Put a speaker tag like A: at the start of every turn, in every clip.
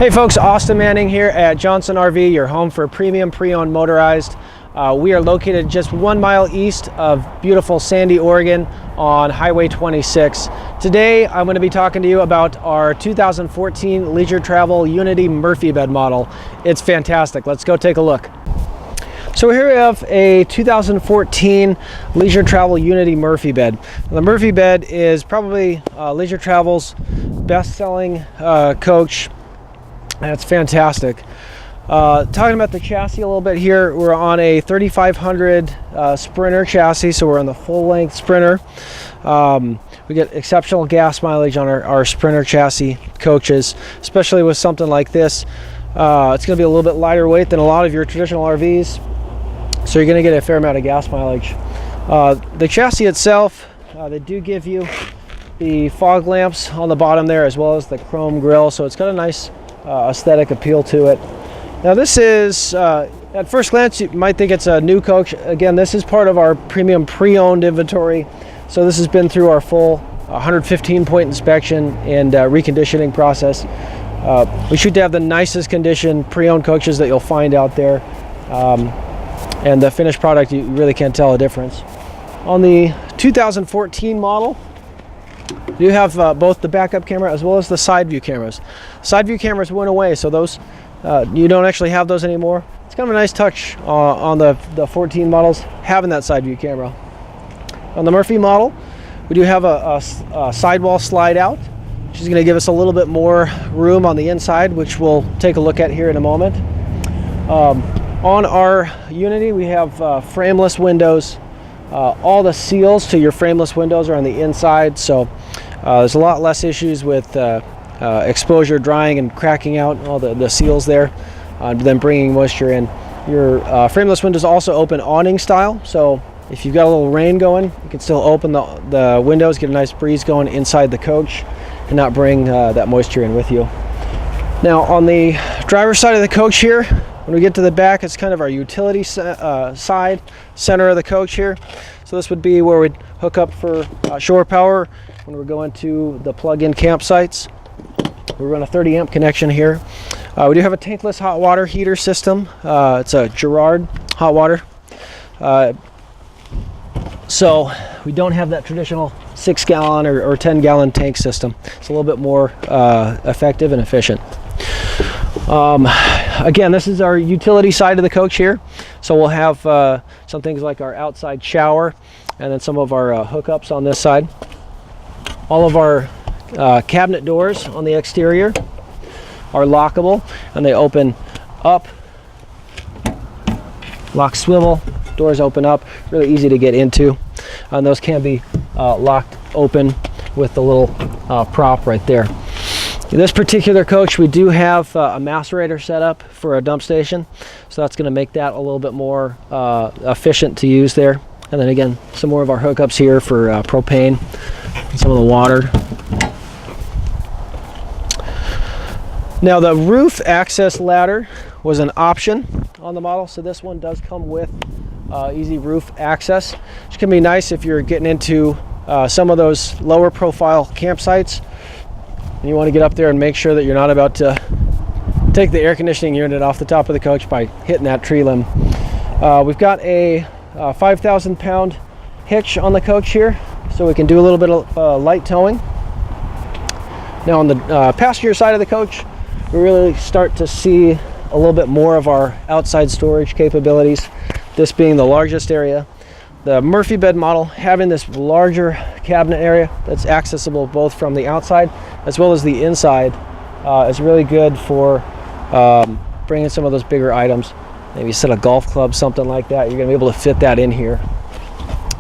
A: Hey folks, Austin Manning here at Johnson RV, your home for premium pre-owned motorized. We are located just 1 mile east of beautiful Sandy, Oregon on Highway 26. Today I'm going to be talking to you about our 2014 Leisure Travel Unity Murphy bed model. It's fantastic. Let's go take a look. So here we have a 2014 Leisure Travel Unity Murphy bed. The Murphy bed is probably Leisure Travel's best-selling coach. And it's fantastic. Talking about the chassis a little bit here, we're on a 3500 Sprinter chassis, so we're on the full-length Sprinter. We get exceptional gas mileage on our Sprinter chassis coaches, especially with something like this. It's going to be a little bit lighter weight than a lot of your traditional RVs, so you're going to get a fair amount of gas mileage. The chassis itself, they do give you the fog lamps on the bottom there, as well as the chrome grille, so it's got a nice aesthetic appeal to it. Now this is, at first glance you might think it's a new coach. Again, this is part of our premium pre-owned inventory, so this has been through our full 115 point inspection and reconditioning process. We should have the nicest condition pre-owned coaches that you'll find out there, and the finished product, you really can't tell a difference. On the 2014 model, you have both the backup camera as well as the side view cameras. Side view cameras went away, so those you don't actually have those anymore. It's kind of a nice touch on the 14 models, having that side view camera. On the Murphy model, we do have a sidewall slide out, which is going to give us a little bit more room on the inside, which we'll take a look at here in a moment. On our Unity, we have frameless windows. All the seals to your frameless windows are on the inside, so there's a lot less issues with exposure, drying, and cracking out all the seals there, then bringing moisture in. Your frameless windows also open awning style, so if you've got a little rain going, you can still open the windows, get a nice breeze going inside the coach, and not bring that moisture in with you. Now on the driver's side of the coach here, when we get to the back, it's kind of our utility side, center of the coach here. So this would be where we'd hook up for shore power when we're going to the plug-in campsites. We run a 30 amp connection here. We do have a tankless hot water heater system. It's a Girard hot water. So we don't have that traditional 6 gallon or 10 gallon tank system. It's a little bit more effective and efficient. Again, this is our utility side of the coach here. So we'll have some things like our outside shower and then some of our hookups on this side. All of our cabinet doors on the exterior are lockable, and they open up, lock swivel, doors open up, really easy to get into, and those can be locked open with the little prop right there. In this particular coach, we do have a macerator set up for a dump station, so that's going to make that a little bit more efficient to use there. And then again, some more of our hookups here for propane and some of the water. Now the roof access ladder was an option on the model, so this one does come with easy roof access, which can be nice if you're getting into some of those lower profile campsites and you want to get up there and make sure that you're not about to take the air conditioning unit off the top of the coach by hitting that tree limb. We've got a 5,000 pound hitch on the coach here, so we can do a little bit of light towing. Now on the passenger side of the coach, we really start to see a little bit more of our outside storage capabilities, this being the largest area. The Murphy bed model having this larger cabinet area that's accessible both from the outside as well as the inside is really good for bringing some of those bigger items. Maybe a set of golf clubs, something like that. You're going to be able to fit that in here.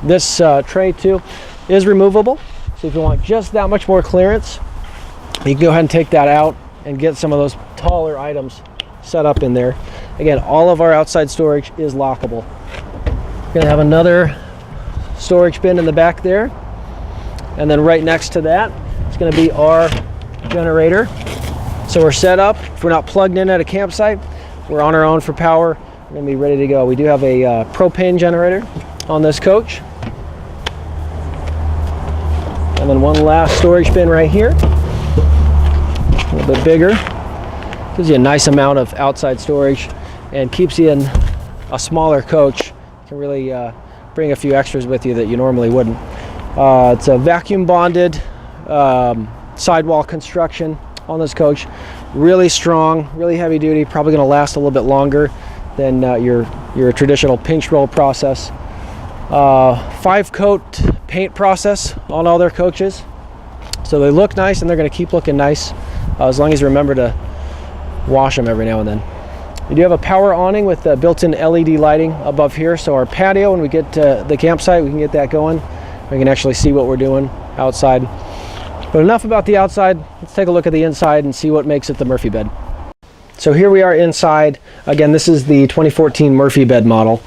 A: This tray too is removable, so if you want just that much more clearance, you can go ahead and take that out and get some of those taller items set up in there. Again, all of our outside storage is lockable. We're going to have another storage bin in the back there, and then right next to that it's going to be our generator. So we're set up. If we're not plugged in at a campsite, we're on our own for power. We're going to be ready to go. We do have a propane generator on this coach, and then one last storage bin right here, a little bit bigger. Gives you a nice amount of outside storage and keeps you in a smaller coach. You can really bring a few extras with you that you normally wouldn't. It's a vacuum bonded sidewall construction on this coach. Really strong, really heavy duty, probably going to last a little bit longer than your traditional pinch roll process. 5-coat paint process on all their coaches, so they look nice and they're going to keep looking nice as long as you remember to wash them every now and then. We do have a power awning with built-in LED lighting above here, so our patio, when we get to the campsite, we can get that going. We can actually see what we're doing outside. But enough about the outside. Let's take a look at the inside and see what makes it the Murphy bed. So here we are inside. Again, this is the 2014 Murphy bed model.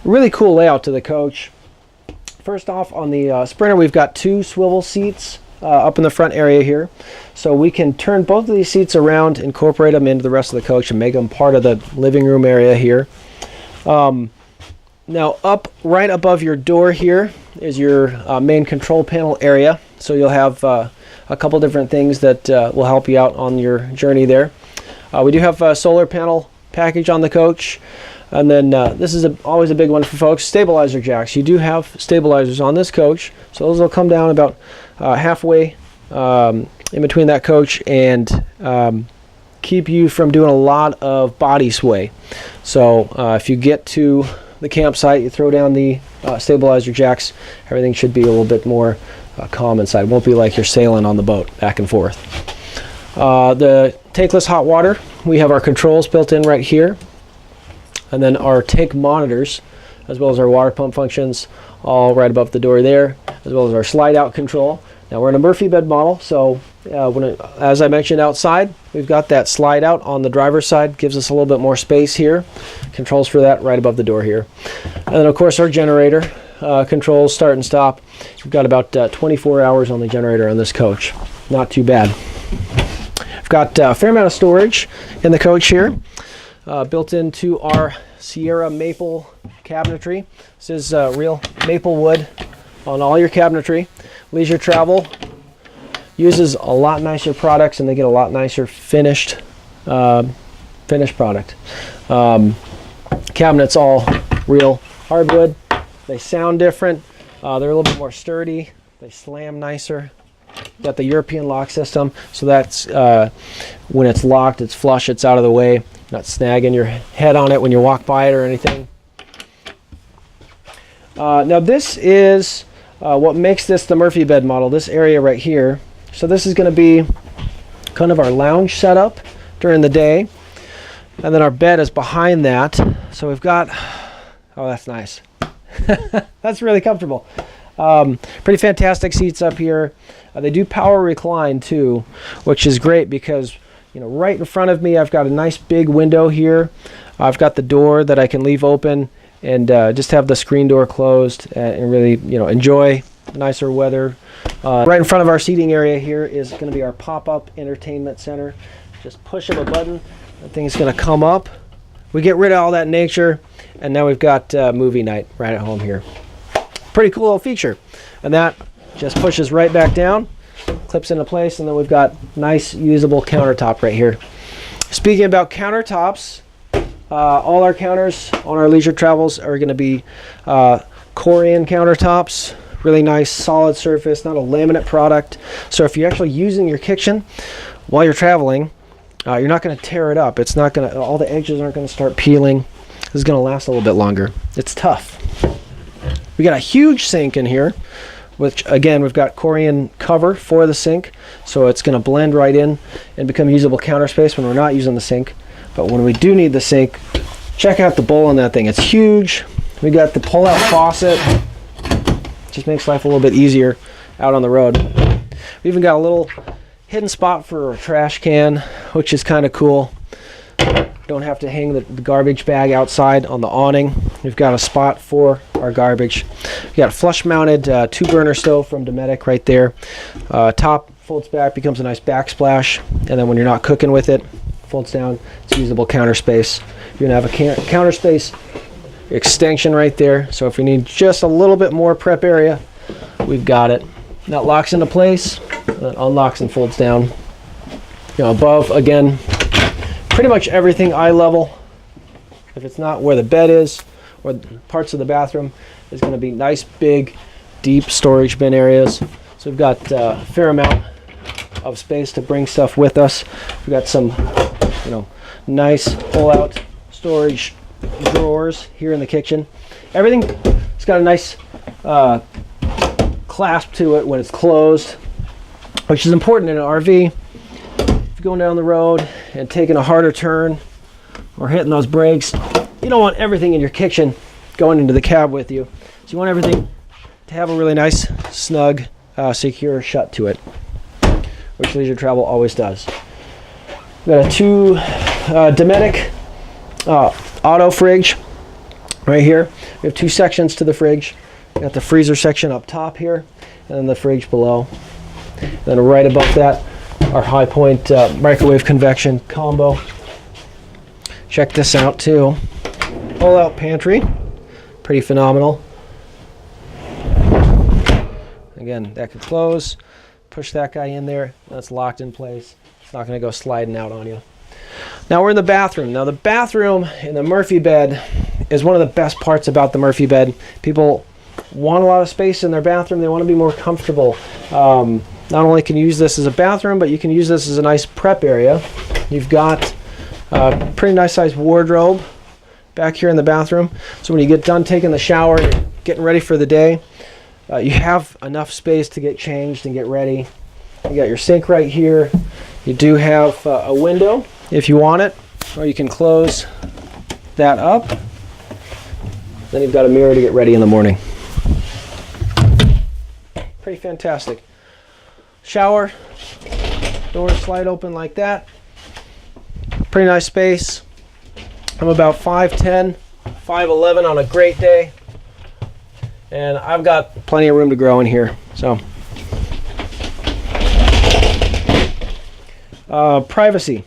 A: Really cool layout to the coach. First off, on the Sprinter, we've got 2 swivel seats up in the front area here. So we can turn both of these seats around, incorporate them into the rest of the coach, and make them part of the living room area here. Now, up right above your door here is your main control panel area. So you'll have a couple different things that will help you out on your journey there. We do have a solar panel package on the coach. And then this is always a big one for folks, stabilizer jacks. You do have stabilizers on this coach. So those will come down about halfway in between that coach and keep you from doing a lot of body sway. So if you get to the campsite, you throw down the stabilizer jacks, everything should be a little bit more calm inside. It won't be like you're sailing on the boat back and forth. The tankless hot water, we have our controls built in right here, and then our tank monitors, as well as our water pump functions, all right above the door there, as well as our slide out control. Now we're in a Murphy bed model, so as I mentioned outside, we've got that slide out on the driver's side, gives us a little bit more space here. Controls for that right above the door here. And then of course our generator controls start and stop. We've got about 24 hours on the generator on this coach. Not too bad. We've got a fair amount of storage in the coach here, built into our Sierra maple cabinetry. This is real maple wood on all your cabinetry. Leisure Travel uses a lot nicer products, and they get a lot nicer finished product. Cabinets all real hardwood. They sound different. They're a little bit more sturdy. They slam nicer. Got the European lock system, so that's when it's locked, it's flush, it's out of the way. You're not snagging your head on it when you walk by it or anything. Now this is what makes this the Murphy bed model, this area right here. So this is going to be kind of our lounge setup during the day, and then our bed is behind that. So we've got, oh, that's nice. That's really comfortable. Pretty fantastic seats up here. They do power recline too, which is great because, you know, right in front of me I've got a nice big window here. I've got the door that I can leave open and just have the screen door closed and really, you know, enjoy nicer weather. Right in front of our seating area here is going to be our pop-up entertainment center. Just push of a button, that thing's going to come up. We get rid of all that nature, and now we've got movie night right at home here. Pretty cool little feature. And that just pushes right back down, clips into place, and then we've got nice usable countertop right here. Speaking about countertops, all our counters on our Leisure Travels are going to be Corian countertops. Really nice solid surface, not a laminate product. So if you're actually using your kitchen while you're traveling, you're not going to tear it up. It's not going to, all the edges aren't going to start peeling. This is going to last a little bit longer. It's tough. We got a huge sink in here, which again, we've got Corian cover for the sink, so it's going to blend right in and become usable counter space when we're not using the sink. But when we do need the sink, check out the bowl on that thing. It's huge. We got the pull-out faucet. Just makes life a little bit easier out on the road. We even got a little hidden spot for a trash can, which is kind of cool. Don't have to hang the garbage bag outside on the awning. We've got a spot for our garbage. We got a flush mounted 2-burner stove from Dometic right there. Top folds back, becomes a nice backsplash, and then when you're not cooking with it, folds down. It's usable counter space. You're gonna have a counter space extension right there, so if you need just a little bit more prep area, we've got it. That locks into place, unlocks and folds down. You know, above, again, pretty much everything eye level. If it's not where the bed is or parts of the bathroom, is going to be nice, big, deep storage bin areas. So we've got a fair amount of space to bring stuff with us. We've got some, nice pull-out storage drawers here in the kitchen. Everything's got a nice clasp to it when it's closed, which is important in an RV. If you're going down the road and taking a harder turn or hitting those brakes, you don't want everything in your kitchen going into the cab with you. So you want everything to have a really nice, snug, secure shut to it, which leisure travel always does. We've got a 2 Dometic auto fridge right here. We have 2 sections to the fridge. We got the freezer section up top here, and then the fridge below. Then right above that, our High Point microwave convection combo. Check this out too. Pull-out pantry, pretty phenomenal. Again, that could close. Push that guy in there. That's locked in place. It's not going to go sliding out on you. Now we're in the bathroom. Now the bathroom in the Murphy bed is one of the best parts about the Murphy bed. People want a lot of space in their bathroom. They want to be more comfortable. Not only can you use this as a bathroom, but you can use this as a nice prep area. You've got a pretty nice sized wardrobe back here in the bathroom. So when you get done taking the shower, getting ready for the day, you have enough space to get changed and get ready. You got your sink right here. You do have a window if you want it, or you can close that up. Then you've got a mirror to get ready in the morning. Pretty fantastic. Shower, doors slide open like that. Pretty nice space. I'm about 5'10", 5'11" on a great day. And I've got plenty of room to grow in here. So, privacy.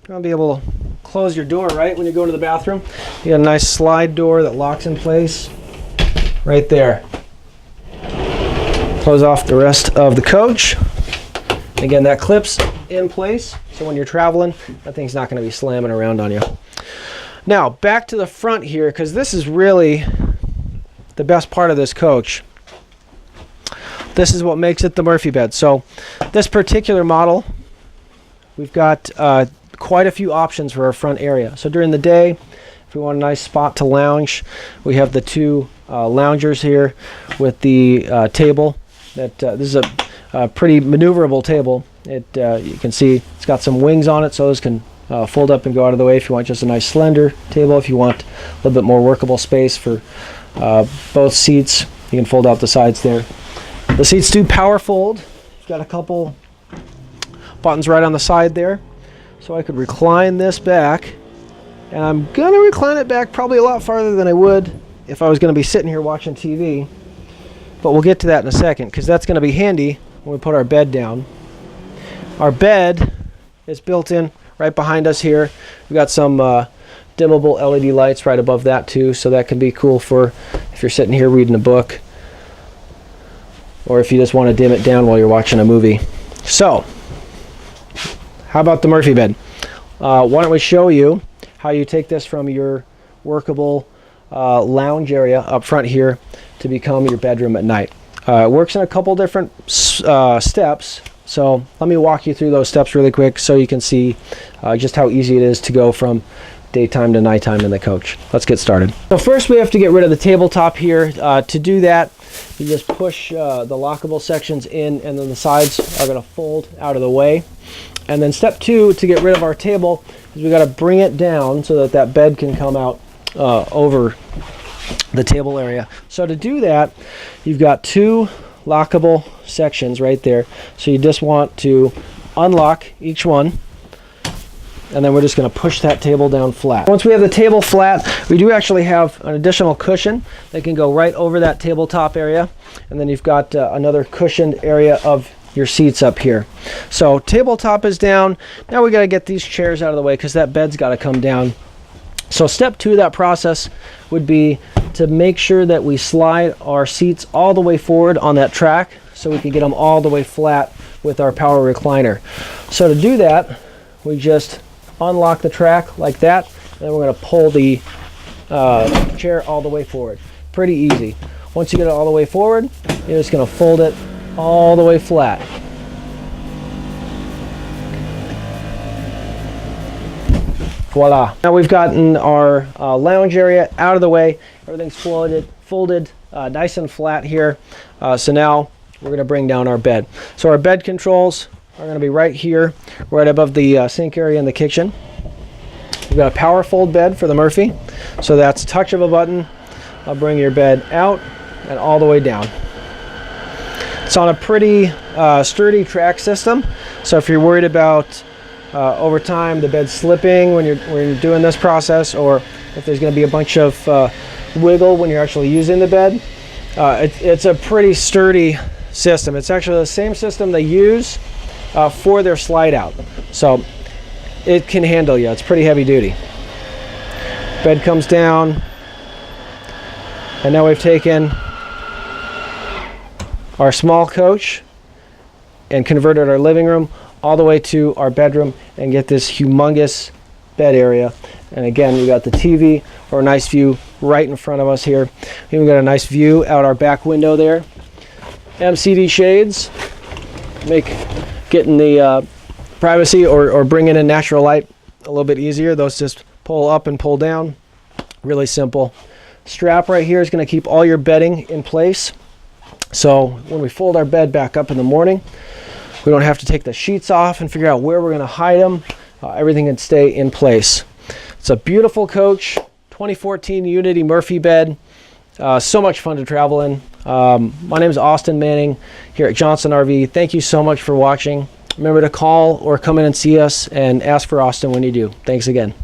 A: You're gonna be able to close your door right when you go into the bathroom. You got a nice slide door that locks in place right there. Close off the rest of the coach. Again, that clips in place, so when you're traveling, that thing's not going to be slamming around on you. Now, back to the front here, because this is really the best part of this coach. This is what makes it the Murphy bed. So this particular model, we've got quite a few options for our front area. So during the day, if we want a nice spot to lounge, we have the 2 loungers here with the table. This is a pretty maneuverable table. You can see it's got some wings on it, so those can fold up and go out of the way if you want just a nice slender table. If you want a little bit more workable space for both seats, you can fold out the sides there. The seats do power fold. You've got a couple buttons right on the side there, so I could recline this back, and I'm gonna recline it back probably a lot farther than I would if I was gonna be sitting here watching TV. But we'll get to that in a second, because that's going to be handy when we put our bed down. Our bed is built in right behind us here. We've got some dimmable LED lights right above that too, so that can be cool for if you're sitting here reading a book, or if you just want to dim it down while you're watching a movie. So, how about the Murphy bed? Why don't we show you how you take this from your workable lounge area up front here to become your bedroom at night. It works in a couple different steps, so let me walk you through those steps really quick so you can see just how easy it is to go from daytime to nighttime in the coach. Let's get started. So first we have to get rid of the tabletop here. To do that, you just push the lockable sections in, and then the sides are going to fold out of the way. And then step 2 to get rid of our table is we got to bring it down so that that bed can come out over the table area. So to do that, you've got 2 lockable sections right there. So you just want to unlock each one, and then we're just going to push that table down flat. Once we have the table flat, we do actually have an additional cushion that can go right over that tabletop area, and then you've got another cushioned area of your seats up here. So tabletop is down. Now we got to get these chairs out of the way because that bed's got to come down. So step 2 of that process would be to make sure that we slide our seats all the way forward on that track so we can get them all the way flat with our power recliner. So to do that, we just unlock the track like that, and then we're going to pull the chair all the way forward. Pretty easy. Once you get it all the way forward, you're just going to fold it all the way flat. Voila. Now we've gotten our lounge area out of the way. Everything's folded nice and flat here. So now we're going to bring down our bed. So our bed controls are going to be right here, right above the sink area in the kitchen. We've got a power fold bed for the Murphy. So that's a touch of a button. I'll bring your bed out and all the way down. It's on a pretty sturdy track system. So if you're worried about over time the bed slipping when you're doing this process, or if there's going to be a bunch of wiggle when you're actually using the bed, it's a pretty sturdy system. It's actually the same system they use for their slide out, so it can handle you. It's pretty heavy duty. Bed comes down, and now we've taken our small coach and converted our living room all the way to our bedroom and get this humongous bed area. And again, we got the TV for a nice view right in front of us here. We got a nice view out our back window there. MCD shades make getting the privacy or bringing in natural light a little bit easier. Those just pull up and pull down. Really simple. Strap right here is going to keep all your bedding in place. So when we fold our bed back up in the morning, we don't have to take the sheets off and figure out where we're going to hide them. Everything can stay in place. It's a beautiful coach, 2014 Unity Murphy bed. So much fun to travel in. My name is Austin Manning here at Johnson RV. Thank you so much for watching. Remember to call or come in and see us and ask for Austin when you do. Thanks again.